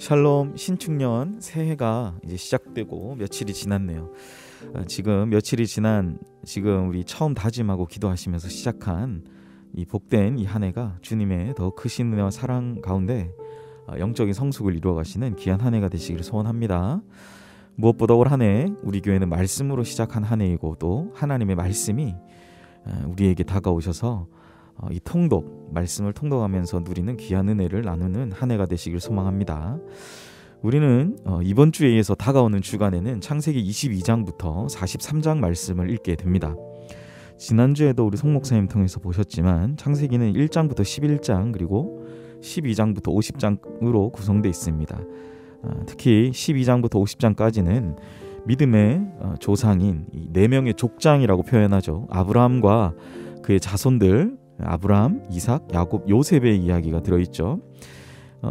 샬롬. 신축년 새해가 이제 시작되고 며칠이 지났네요. 지금 며칠이 지난 지금 우리 처음 다짐하고 기도하시면서 시작한 이 복된 이 한 해가 주님의 더 크신 은혜와 사랑 가운데 영적인 성숙을 이루어 가시는 귀한 한 해가 되시기를 소원합니다. 무엇보다 올 한 해 우리 교회는 말씀으로 시작한 한 해이고, 또 하나님의 말씀이 우리에게 다가오셔서 이 통독, 말씀을 통독하면서 누리는 귀한 은혜를 나누는 한 해가 되시길 소망합니다. 우리는 이번 주에 이어서 다가오는 주간에는 창세기 22장부터 43장 말씀을 읽게 됩니다. 지난주에도 우리 송 목사님 통해서 보셨지만 창세기는 1장부터 11장 그리고 12장부터 50장으로 구성되어 있습니다. 특히 12장부터 50장까지는 믿음의 조상인 4명의 족장이라고 표현하죠. 아브라함과 그의 자손들, 아브라함, 이삭, 야곱, 요셉의 이야기가 들어있죠.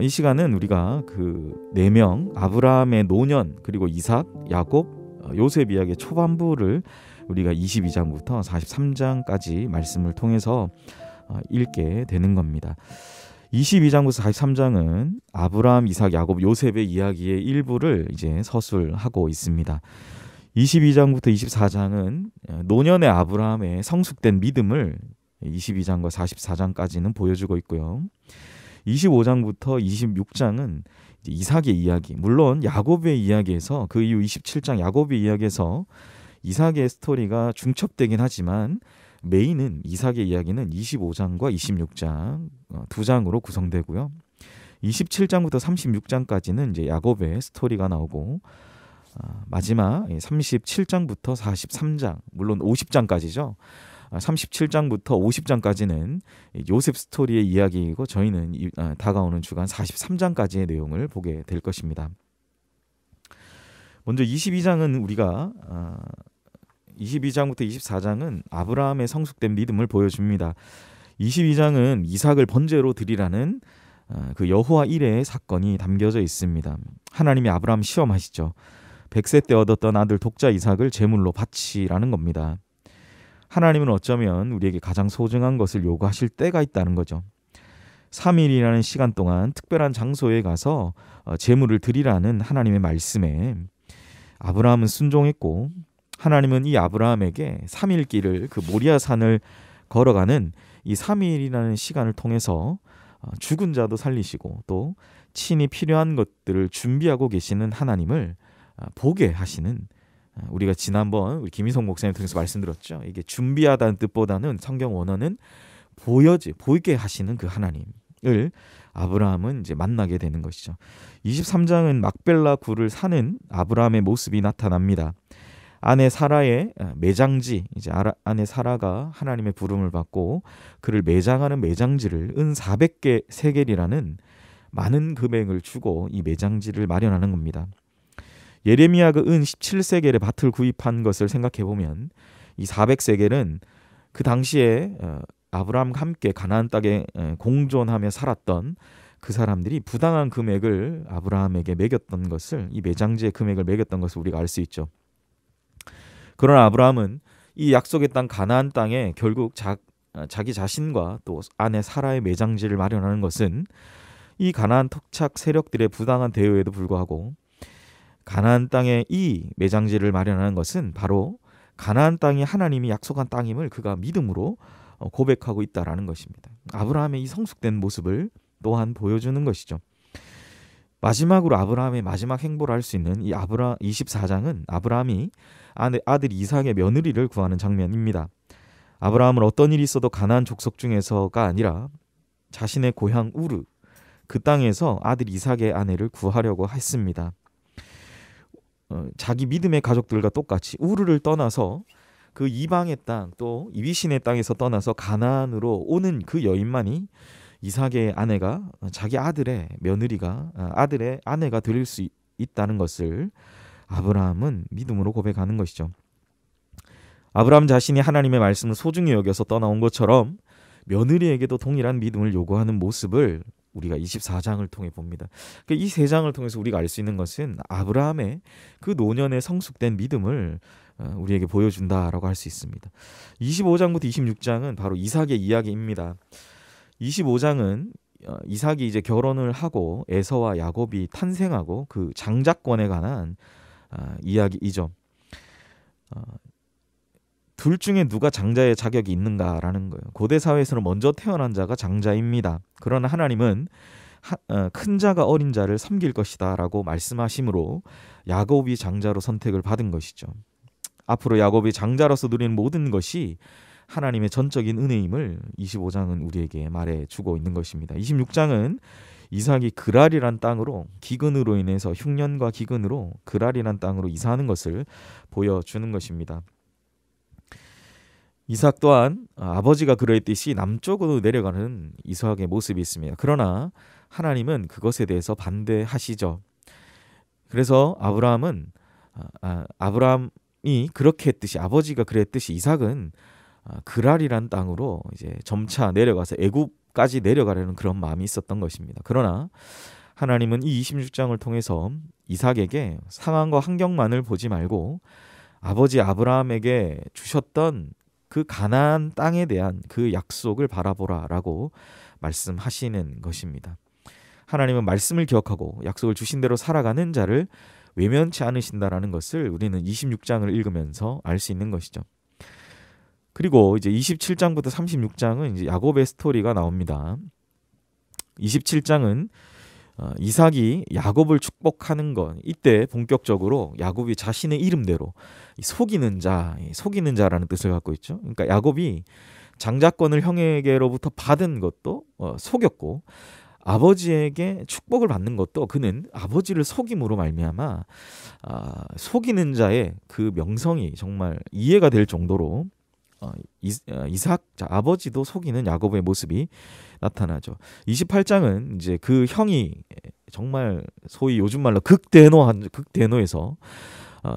이 시간은 우리가 그 4명, 아브라함의 노년, 그리고 이삭, 야곱, 요셉 이야기의 초반부를 우리가 22장부터 43장까지 말씀을 통해서 읽게 되는 겁니다. 22장부터 43장은 아브라함, 이삭, 야곱, 요셉의 이야기의 일부를 이제 서술하고 있습니다. 22장부터 24장은 노년의 아브라함의 성숙된 믿음을 22장과 44장까지는 보여주고 있고요. 25장부터 26장은 이삭의 이야기, 물론 야곱의 이야기에서 그 이후 27장 야곱의 이야기에서 이삭의 스토리가 중첩되긴 하지만 메인은 이삭의 이야기는 25장과 26장 두 장으로 구성되고요. 27장부터 36장까지는 이제 야곱의 스토리가 나오고, 마지막 37장부터 43장, 물론 50장까지죠. 37장부터 50장까지는 요셉 스토리의 이야기이고, 저희는 다가오는 주간 43장까지의 내용을 보게 될 것입니다. 먼저 22장은 우리가 22장부터 24장은 아브라함의 성숙된 믿음을 보여줍니다. 22장은 이삭을 번제로 드리라는 그 여호와 일의 사건이 담겨져 있습니다. 하나님이 아브라함 시험하시죠. 100세 때 얻었던 아들 독자 이삭을 제물로 바치라는 겁니다. 하나님은 어쩌면 우리에게 가장 소중한 것을 요구하실 때가 있다는 거죠. 3일이라는 시간 동안 특별한 장소에 가서 제물을 드리라는 하나님의 말씀에 아브라함은 순종했고, 하나님은 이 아브라함에게 3일 길을, 그 모리아산을 걸어가는 이 3일이라는 시간을 통해서 죽은 자도 살리시고 또 친히 필요한 것들을 준비하고 계시는 하나님을 보게 하시는, 우리가 지난번 우리 김희성 목사님 통해서 말씀드렸죠. 이게 준비하다는 뜻보다는 성경 원어는 보이게 하시는 그 하나님을 아브라함은 이제 만나게 되는 것이죠. 23장은 막벨라 굴을 사는 아브라함의 모습이 나타납니다. 아내 사라의 매장지, 이제 아내 사라가 하나님의 부름을 받고 그를 매장하는 매장지를 은 400개 세겔이라는 많은 금액을 주고 이 매장지를 마련하는 겁니다. 예레미야가 은 17세겔의 밭을 구입한 것을 생각해 보면 이 400세겔은 그 당시에 아브라함과 함께 가나안 땅에 공존하며 살았던 그 사람들이 부당한 금액을 아브라함에게 매겼던 것을, 이 매장지의 금액을 매겼던 것을 우리가 알 수 있죠. 그러나 아브라함은 이 약속의 땅 가나안 땅에 결국 자기 자신과 또 아내 사라의 매장지를 마련하는 것은 이 가나안 토착 세력들의 부당한 대우에도 불구하고, 가나안 땅에 이 매장지를 마련하는 것은 바로 가나안 땅이 하나님이 약속한 땅임을 그가 믿음으로 고백하고 있다라는 것입니다. 아브라함의 이 성숙된 모습을 또한 보여주는 것이죠. 마지막으로 아브라함의 마지막 행보를 할 수 있는 이 24장은 아브라함이 아들 이삭의 며느리를 구하는 장면입니다. 아브라함은 어떤 일이 있어도 가나안 족속 중에서가 아니라 자신의 고향 우르, 그 땅에서 아들 이삭의 아내를 구하려고 했습니다. 자기 믿음의 가족들과 똑같이 우르를 떠나서 그 이방의 땅, 또 이위신의 땅에서 떠나서 가나안으로 오는 그 여인만이 이삭의 아내가, 자기 아들의 며느리가, 아들의 아내가 될 수 있다는 것을 아브라함은 믿음으로 고백하는 것이죠. 아브라함 자신이 하나님의 말씀을 소중히 여겨서 떠나온 것처럼 며느리에게도 동일한 믿음을 요구하는 모습을 우리가 24장을 통해 봅니다. 이 세 장을 통해서 우리가 알 수 있는 것은 아브라함의 그 노년의 성숙된 믿음을 우리에게 보여준다라고 할 수 있습니다. 25장부터 26장은 바로 이삭의 이야기입니다. 25장은 이삭이 이제 결혼을 하고 에서와 야곱이 탄생하고 그 장자권에 관한 이야기이죠. 둘 중에 누가 장자의 자격이 있는가라는 거예요. 고대 사회에서는 먼저 태어난 자가 장자입니다. 그러나 하나님은 큰 자가 어린 자를 섬길 것이다 라고 말씀하심으로 야곱이 장자로 선택을 받은 것이죠. 앞으로 야곱이 장자로서 누리는 모든 것이 하나님의 전적인 은혜임을 25장은 우리에게 말해주고 있는 것입니다. 26장은 이삭이 그랄이란 땅으로 기근으로 인해서 흉년과 기근으로 그랄이란 땅으로 이사하는 것을 보여주는 것입니다. 이삭 또한 아버지가 그러했듯이 남쪽으로 내려가는 이삭의 모습이 있습니다. 그러나 하나님은 그것에 대해서 반대하시죠. 그래서 아브라함이 그렇게 했듯이 아버지가 그랬듯이 이삭은 그랄이란 땅으로 이제 점차 내려가서 애굽까지 내려가려는 그런 마음이 있었던 것입니다. 그러나 하나님은 이 26장을 통해서 이삭에게 상황과 환경만을 보지 말고 아버지 아브라함에게 주셨던 그 가나안 땅에 대한 그 약속을 바라보라라고 말씀하시는 것입니다. 하나님은 말씀을 기억하고 약속을 주신 대로 살아가는 자를 외면치 않으신다라는 것을 우리는 26장을 읽으면서 알 수 있는 것이죠. 그리고 이제 27장부터 36장은 이제 야곱의 스토리가 나옵니다. 27장은 이삭이 야곱을 축복하는 것, 이때 본격적으로 야곱이 자신의 이름대로 속이는 자라는 뜻을 갖고 있죠. 그러니까 야곱이 장자권을 형에게로부터 받은 것도 속였고 아버지에게 축복을 받는 것도 그는 아버지를 속임으로 말미암아 속이는 자의 그 명성이 정말 이해가 될 정도로 이삭 아버지도 속이는 야곱의 모습이 나타나죠. 28장은 이제 그 형이 정말 소위 요즘 말로 극대노해서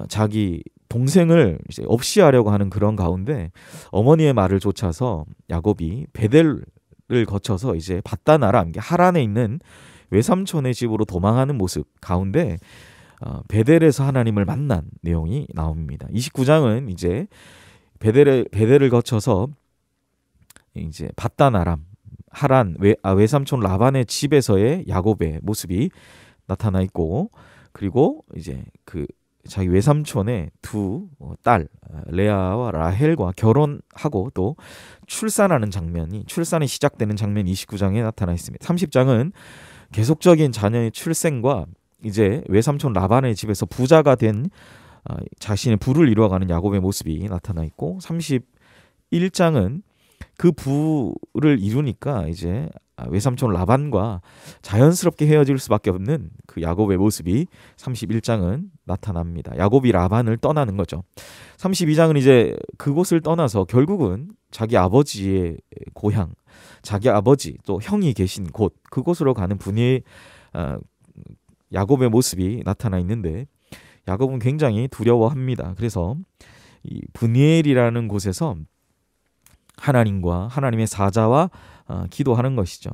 자기 동생을 이제 없이 하려고 하는 그런 가운데 어머니의 말을 좇아서 야곱이 베델을 거쳐서 이제 바단 아람 하란에 있는 외삼촌의 집으로 도망하는 모습 가운데 베델에서 하나님을 만난 내용이 나옵니다. 29장은 이제 베델을 거쳐서 이제 바단 아람 하란 외삼촌 라반의 집에서의 야곱의 모습이 나타나 있고, 그리고 이제 그 자기 외삼촌의 두 딸 레아와 라헬과 결혼하고 또 출산이 시작되는 장면이 29장에 나타나 있습니다. 30장은 계속적인 자녀의 출생과 이제 외삼촌 라반의 집에서 부자가 된 자신의 부를 이루어가는 야곱의 모습이 나타나 있고, 31장은 그 부를 이루니까 이제 외삼촌 라반과 자연스럽게 헤어질 수밖에 없는 그 야곱의 모습이 31장은 나타납니다. 야곱이 라반을 떠나는 거죠. 32장은 이제 그곳을 떠나서 결국은 자기 아버지의 고향, 자기 아버지 또 형이 계신 곳, 그곳으로 가는 야곱의 모습이 나타나 있는데 야곱은 굉장히 두려워합니다. 그래서 이 브니엘이라는 곳에서 하나님의 사자와 기도하는 것이죠.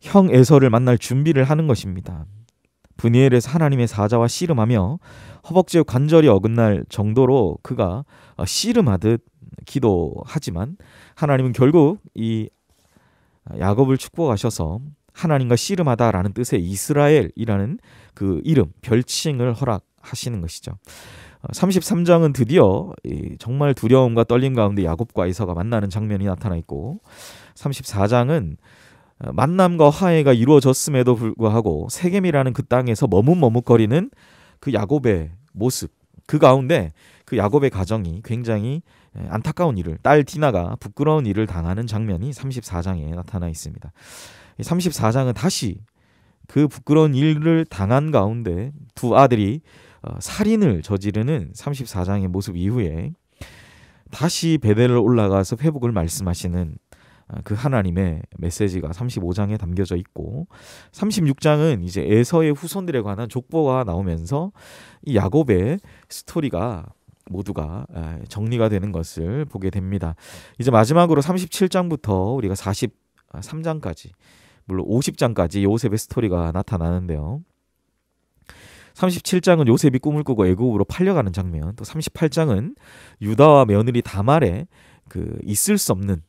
형 에서를 만날 준비를 하는 것입니다. 브니엘에서 하나님의 사자와 씨름하며 허벅지에 관절이 어긋날 정도로 그가 씨름하듯 기도하지만 하나님은 결국 이 야곱을 축복하셔서 하나님과 씨름하다라는 뜻의 이스라엘이라는 그 이름, 별칭을 허락하시는 것이죠. 33장은 드디어 정말 두려움과 떨림 가운데 야곱과 에서가 만나는 장면이 나타나 있고, 34장은 만남과 화해가 이루어졌음에도 불구하고 세겜이라는 그 땅에서 머뭇머뭇거리는 그 야곱의 모습, 그 가운데 그 야곱의 가정이 굉장히 안타까운 일을, 딸 디나가 부끄러운 일을 당하는 장면이 34장에 나타나 있습니다. 34장은 다시 그 부끄러운 일을 당한 가운데 두 아들이 살인을 저지르는 34장의 모습 이후에 다시 베델을 올라가서 회복을 말씀하시는 그 하나님의 메시지가 35장에 담겨져 있고, 36장은 이제 에서의 후손들에 관한 족보가 나오면서 이 야곱의 스토리가 모두가 정리가 되는 것을 보게 됩니다. 이제 마지막으로 37장부터 우리가 43장까지, 물론 50장까지 요셉의 스토리가 나타나는데요. 37장은 요셉이 꿈을 꾸고 애굽으로 팔려가는 장면, 또 38장은 유다와 며느리 다말의 그 있을 수 없는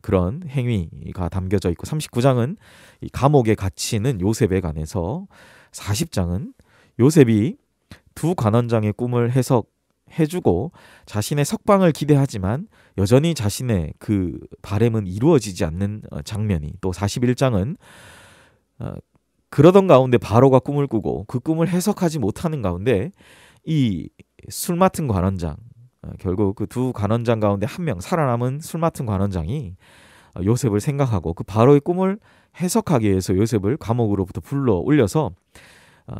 그런 행위가 담겨져 있고 39장은 이 감옥에 갇히는 요셉에 관해서 40장은 요셉이 두 관원장의 꿈을 해석해주고 자신의 석방을 기대하지만 여전히 자신의 그 바램은 이루어지지 않는 장면이, 또 41장은 그러던 가운데 바로가 꿈을 꾸고 그 꿈을 해석하지 못하는 가운데 이 술 맡은 관원장, 결국 그 두 관원장 가운데 한 명 살아남은 술 맡은 관원장이 요셉을 생각하고 그 바로의 꿈을 해석하기 위해서 요셉을 감옥으로부터 불러 올려서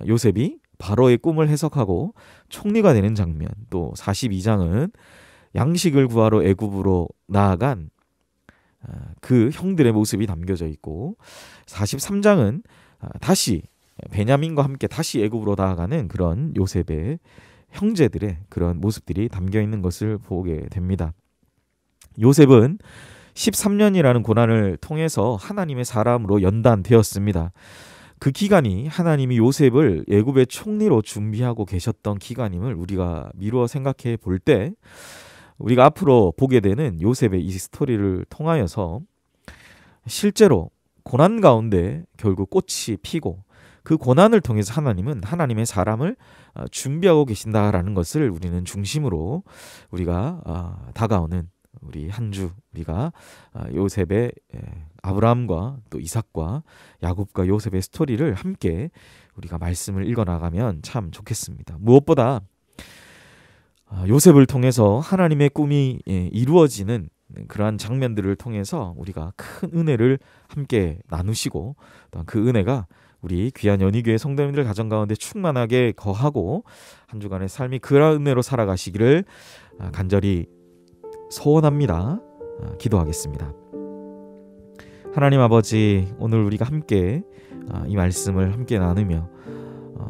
요셉이 바로의 꿈을 해석하고 총리가 되는 장면, 또 42장은 양식을 구하러 애굽으로 나아간 그 형들의 모습이 담겨져 있고 43장은 다시 베냐민과 함께 다시 애굽으로 나아가는 그런 요셉의 형제들의 그런 모습들이 담겨 있는 것을 보게 됩니다. 요셉은 13년이라는 고난을 통해서 하나님의 사람으로 연단되었습니다. 그 기간이 하나님이 요셉을 애굽의 총리로 준비하고 계셨던 기간임을 우리가 미루어 생각해 볼 때, 우리가 앞으로 보게 되는 요셉의 이 스토리를 통하여서 실제로 고난 가운데 결국 꽃이 피고 그 고난을 통해서 하나님은 하나님의 사람을 준비하고 계신다라는 것을 우리는 중심으로 우리가 다가오는 우리 한 주, 우리가 요셉의 아브라함과 또 이삭과 야곱과 요셉의 스토리를 함께 우리가 말씀을 읽어나가면 참 좋겠습니다. 무엇보다 요셉을 통해서 하나님의 꿈이 이루어지는 그러한 장면들을 통해서 우리가 큰 은혜를 함께 나누시고, 또한 그 은혜가 우리 귀한 연희교회 성도님들 가정 가운데 충만하게 거하고 한 주간의 삶이 그런 은혜로 살아가시기를 간절히 소원합니다. 기도하겠습니다. 하나님 아버지, 오늘 우리가 함께 이 말씀을 함께 나누며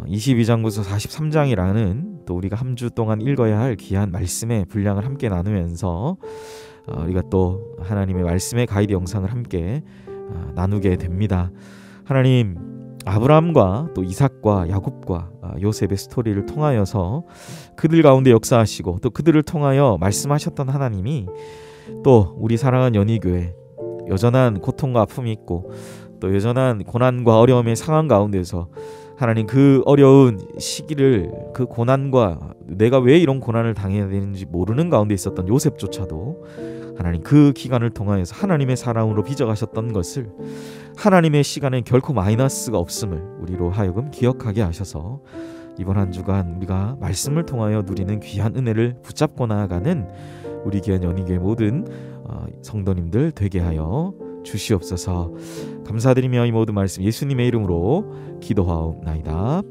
22장부터 43장이라는 또 우리가 한 주 동안 읽어야 할 귀한 말씀의 분량을 함께 나누면서 우리가 또 하나님의 말씀의 가이드 영상을 함께 나누게 됩니다. 하나님, 아브라함과 또 이삭과 야곱과 요셉의 스토리를 통하여서 그들 가운데 역사하시고 또 그들을 통하여 말씀하셨던 하나님이 또 우리 사랑하는 연희교회 여전한 고통과 아픔이 있고 또 여전한 고난과 어려움의 상황 가운데서 하나님 그 어려운 시기를, 그 고난과 내가 왜 이런 고난을 당해야 되는지 모르는 가운데 있었던 요셉조차도 하나님 그 기간을 통하여서 하나님의 사랑으로 빚어가셨던 것을 하나님의 시간엔 결코 마이너스가 없음을 우리로 하여금 기억하게 하셔서 이번 한 주간 우리가 말씀을 통하여 누리는 귀한 은혜를 붙잡고 나아가는 우리 귀한 연희교회 모든 성도님들 되게 하여 주시옵소서. 감사드리며 이 모든 말씀 예수님의 이름으로 기도하옵나이다.